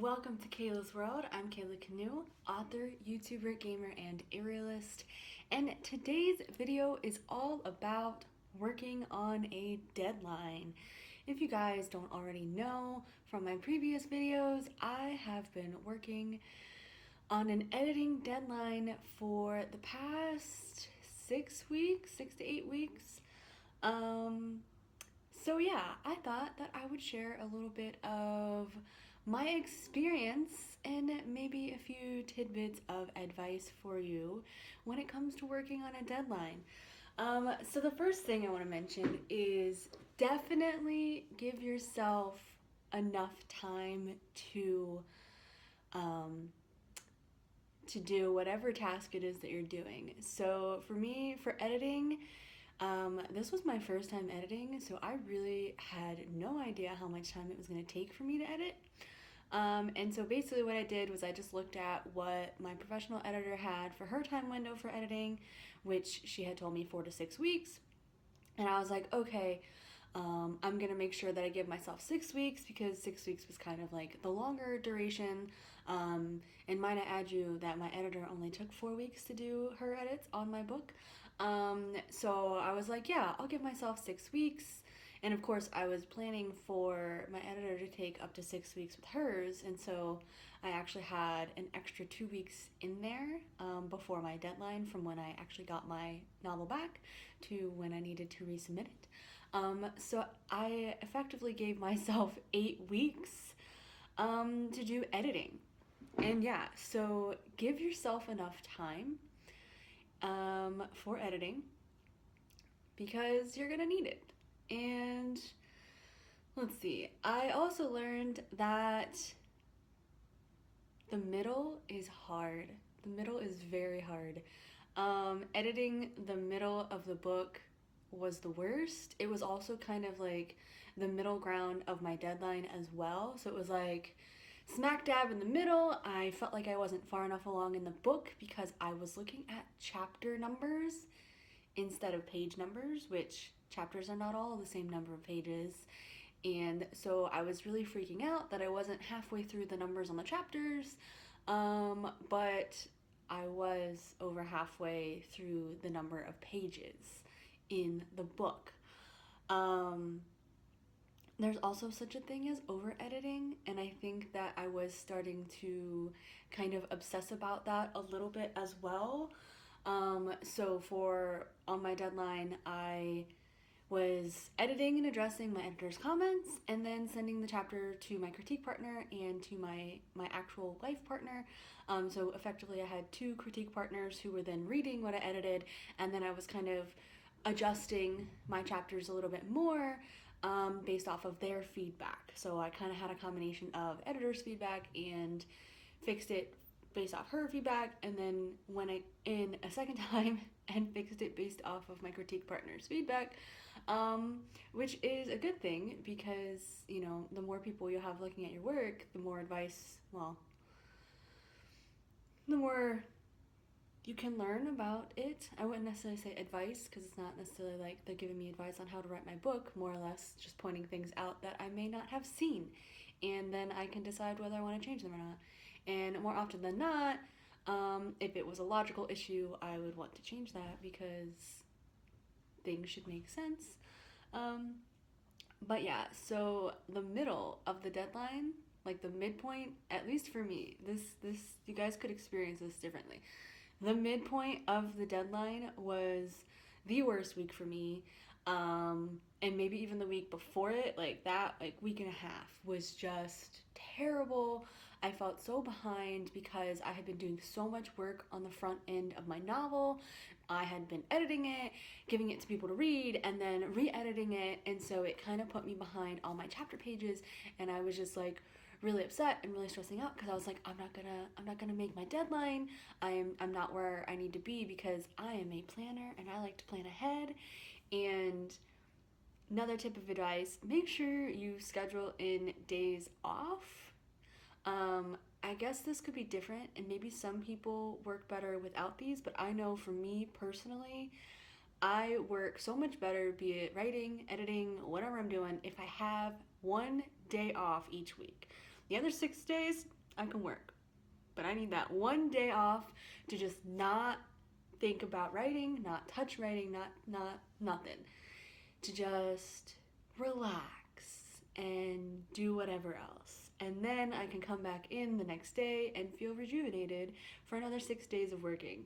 Welcome to Kayla's World. I'm Kayla Canoe, author, YouTuber, gamer, and aerialist. And today's video is all about working on a deadline. If you guys don't already know from my previous videos, I have been working on an editing deadline for the past 6 to 8 weeks. So yeah, I thought that I would share a little bit of my experience and maybe a few tidbits of advice for you when it comes to working on a deadline. So the first thing I want to mention is definitely give yourself enough time to um, to do whatever task it is that you're doing. So for me, for editing, this was my first time editing, so I really had no idea how much time it was going to take for me to edit. And so basically what I did was I just looked at what my professional editor had for her time window for editing, which she had told me 4 to 6 weeks. And I was like, okay, I'm gonna make sure that I give myself 6 weeks because 6 weeks was kind of like the longer duration. And might I add you that my editor only took 4 weeks to do her edits on my book. So I was like, yeah, I'll give myself 6 weeks. And of course, I was planning for my editor to take up to 6 weeks with hers. And so I actually had an extra 2 weeks in there before my deadline from when I actually got my novel back to when I needed to resubmit it. So I effectively gave myself 8 weeks to do editing. And yeah, so give yourself enough time for editing because you're gonna need it. And let's see, I also learned that the middle is hard. The middle is very hard. Editing the middle of the book was the worst. It was also kind of like the middle ground of my deadline as well. So it was like smack dab in the middle. I felt like I wasn't far enough along in the book because I was looking at chapter numbers instead of page numbers, which chapters are not all the same number of pages. And so I was really freaking out that I wasn't halfway through the numbers on the chapters, but I was over halfway through the number of pages in the book. There's also such a thing as over editing, and I think that I was starting to kind of obsess about that a little bit as well. So for on my deadline, I was editing and addressing my editor's comments and then sending the chapter to my critique partner and to my actual life partner. So effectively I had two critique partners who were then reading what I edited, and then I was kind of adjusting my chapters a little bit more based off of their feedback. So I kind of had a combination of editor's feedback and fixed it based off her feedback, and then went in a second time and fixed it based off of my critique partner's feedback, which is a good thing because, you know, the more people you have looking at your work, the more advice, well, the more you can learn about it. I wouldn't necessarily say advice because it's not necessarily like they're giving me advice on how to write my book, more or less just pointing things out that I may not have seen, and then I can decide whether I want to change them or not. And more often than not, if it was a logical issue, I would want to change that because things should make sense. But yeah, so the middle of the deadline, like the midpoint, at least for me, this you guys could experience this differently. The midpoint of the deadline was the worst week for me. And maybe even the week before it, like that, like week and a half was just terrible. I felt so behind because I had been doing so much work on the front end of my novel. I had been editing it, giving it to people to read, and then re-editing it, and so it kind of put me behind all my chapter pages, and I was just like really upset and really stressing out because I was like, I'm not gonna make my deadline. I'm not where I need to be because I am a planner and I like to plan ahead. And another tip of advice, make sure you schedule in days off. I guess this could be different, and maybe some people work better without these, but I know for me personally, I work so much better, be it writing, editing, whatever I'm doing, if I have one day off each week. The other 6 days, I can work. But I need that one day off to just not think about writing, not touch writing, not nothing. To just relax and do whatever else. And then I can come back in the next day and feel rejuvenated for another 6 days of working.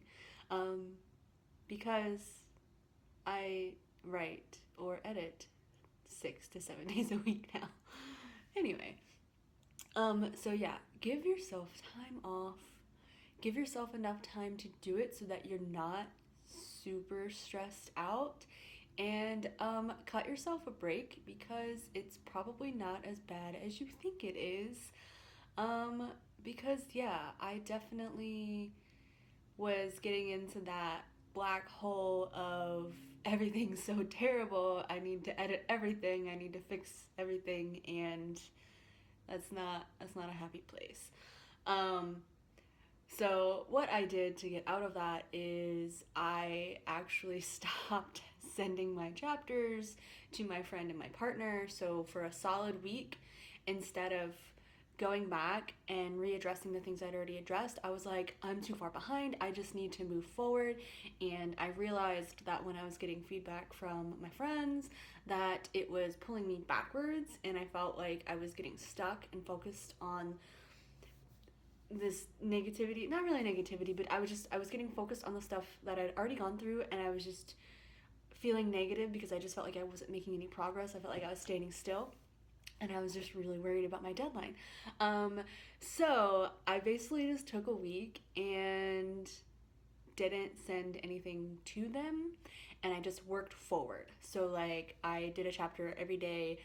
Because I write or edit 6 to 7 days a week now. Anyway, so yeah, give yourself time off. Give yourself enough time to do it so that you're not super stressed out. And cut yourself a break because it's probably not as bad as you think it is. Because, yeah, I definitely was getting into that black hole of everything's so terrible. I need to edit everything. I need to fix everything, and that's not a happy place. So what I did to get out of that is I actually stopped sending my chapters to my friend and my partner. So for a solid week, instead of going back and readdressing the things I'd already addressed, I was like, I'm too far behind. I just need to move forward. And I realized that when I was getting feedback from my friends, that it was pulling me backwards, and I felt like I was getting stuck and focused on this negativity, not really negativity, but I was getting focused on the stuff that I'd already gone through, and I was just feeling negative because I just felt like I wasn't making any progress. I felt like I was standing still, and I was just really worried about my deadline. So I basically just took a week and didn't send anything to them, and I just worked forward. So like I did a chapter every day.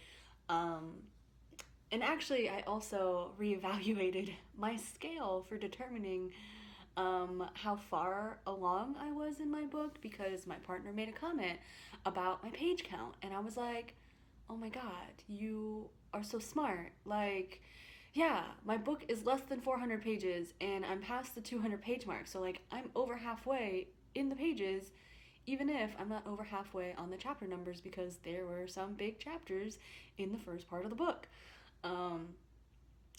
And actually, I also reevaluated my scale for determining how far along I was in my book, because my partner made a comment about my page count. And I was like, oh my God, you are so smart. Like, yeah, my book is less than 400 pages and I'm past the 200 page mark. So, like, I'm over halfway in the pages, even if I'm not over halfway on the chapter numbers, because there were some big chapters in the first part of the book.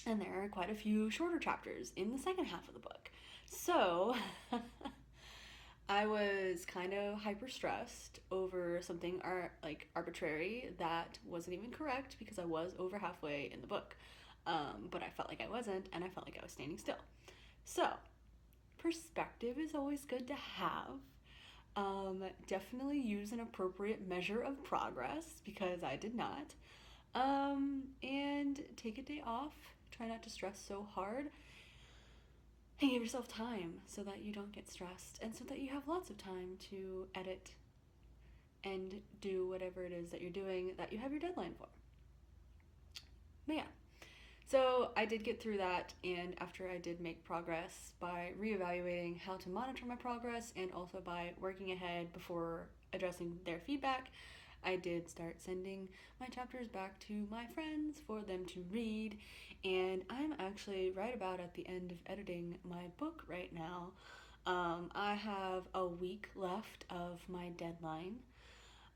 And there are quite a few shorter chapters in the second half of the book. So I was kind of hyper stressed over something arbitrary that wasn't even correct, because I was over halfway in the book. But I felt like I wasn't, and I felt like I was standing still. So perspective is always good to have. Definitely use an appropriate measure of progress, because I did not. And take a day off. Try not to stress so hard. And give yourself time so that you don't get stressed, and so that you have lots of time to edit and do whatever it is that you're doing that you have your deadline for. But yeah. So I did get through that, and after I did make progress by reevaluating how to monitor my progress, and also by working ahead before addressing their feedback, I did start sending my chapters back to my friends for them to read, and I'm actually right about at the end of editing my book right now. I have a week left of my deadline,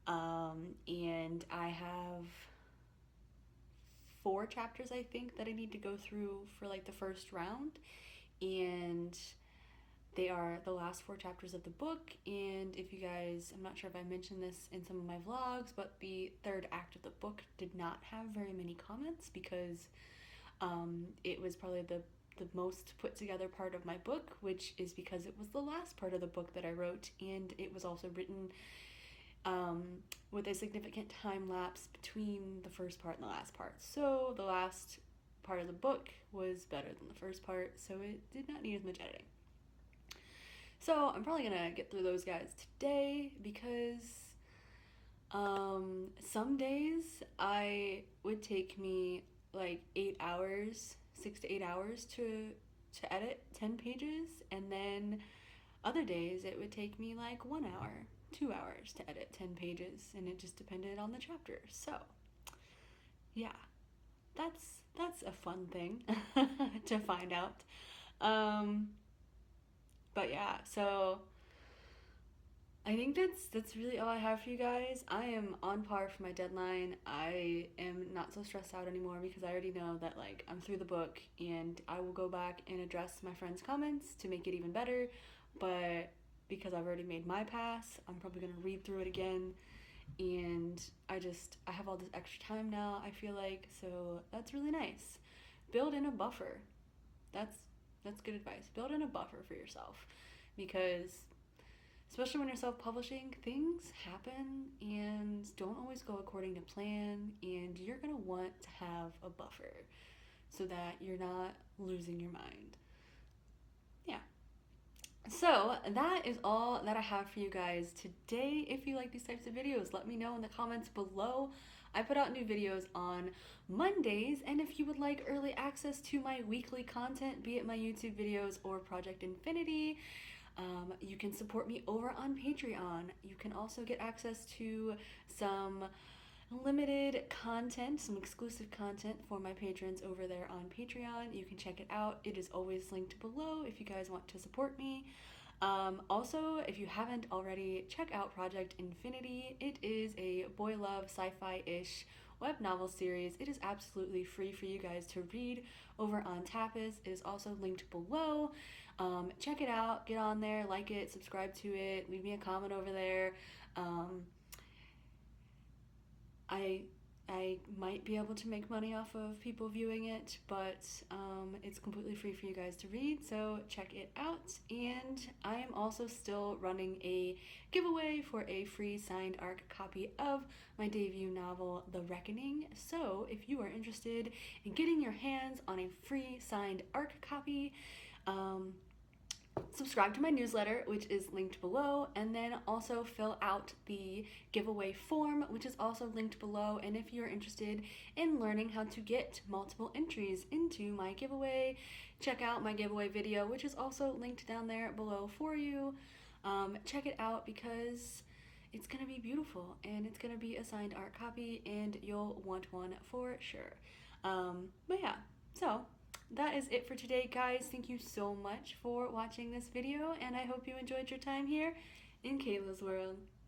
and I have 4 chapters, I think, that I need to go through for like the first round, and they are the last 4 chapters of the book. And if you guys, I'm not sure if I mentioned this in some of my vlogs, but the third act of the book did not have very many comments, because it was probably the most put together part of my book, which is because it was the last part of the book that I wrote, and it was also written with a significant time lapse between the first part and the last part. So the last part of the book was better than the first part, so it did not need as much editing. So I'm probably gonna get through those guys today, because some days I would take me like 8 hours, 6 to 8 hours to edit 10 pages, and then other days it would take me like 1 hour, 2 hours to edit 10 pages, and it just depended on the chapter. So yeah, that's a fun thing to find out. But yeah, so I think that's really all I have for you guys. I am on par for my deadline. I am not so stressed out anymore because I already know that like I'm through the book and I will go back and address my friends' comments to make it even better. But because I've already made my pass, I'm probably gonna read through it again, and I have all this extra time now, I feel like, so that's really nice. Build in a buffer. That's that's good advice. Build in a buffer for yourself because especially when you're self-publishing, things happen and don't always go according to plan, and you're going to want to have a buffer so that you're not losing your mind. Yeah. So that is all that I have for you guys today. If you like these types of videos, let me know in the comments below. I put out new videos on Mondays, and if you would like early access to my weekly content, be it my YouTube videos or Project Infinity, you can support me over on Patreon. You can also get access to some limited content, some exclusive content for my patrons over there on Patreon. You can check it out. It is always linked below if you guys want to support me. Also, if you haven't already, check out Project Infinity. It is a boy love sci-fi-ish web novel series. It is absolutely free for you guys to read over on Tapas. It is also linked below. Check it out, get on there, like it, subscribe to it, leave me a comment over there. I I might be able to make money off of people viewing it, but it's completely free for you guys to read, so check it out. And I am also still running a giveaway for a free signed ARC copy of my debut novel, The Reckoning. So if you are interested in getting your hands on a free signed ARC copy, subscribe to my newsletter, which is linked below, and then also fill out the giveaway form, which is also linked below. And if you're interested in learning how to get multiple entries into my giveaway, check out my giveaway video, which is also linked down there below for you. Check it out because it's gonna be beautiful and it's gonna be a signed art copy and you'll want one for sure. But yeah, so that is it for today, guys. Thank you so much for watching this video, and I hope you enjoyed your time here in Kayla's World.